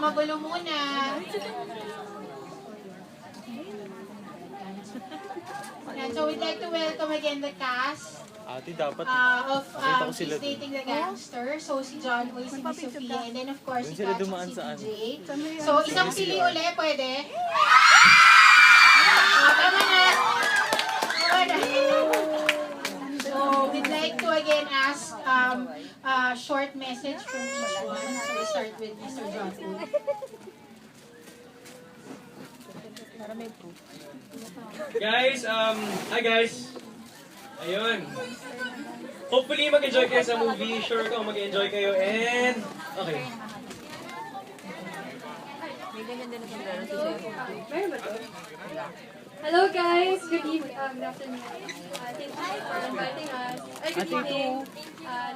magulo muna. Yan, so we'd like to welcome again the cast Ate, dapat of nakita ko sila She's Dating the Gangster. So si John Boy, si Miss Sophia, and then of course si Doon sila Kat at dumaan si sa TJ. So isang pili uli, pwede? Tama na! Tama na! So we'd like to again ask a short message from each one. So we start with Mr. John Boy. Guys, hi guys. Ayun. Hopefully mag-enjoy kayo sa movie. Sure ko mag-enjoy kayo and okay. Hello guys, good evening, good afternoon. Thank you for inviting us. Good evening.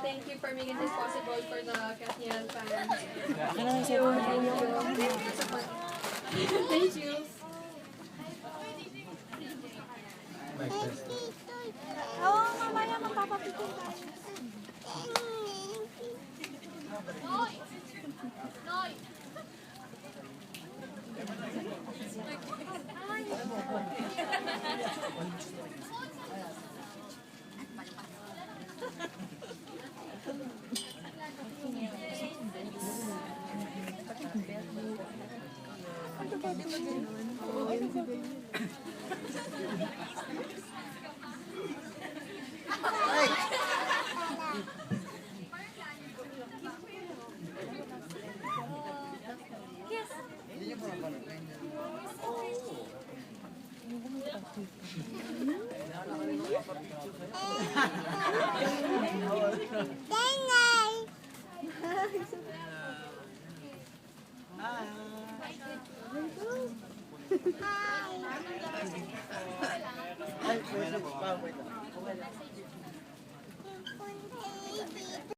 Thank you for making this possible for the Katniel fans. Thank you. Thank you. Oo, mamaya magpapapicture tayo. Hi.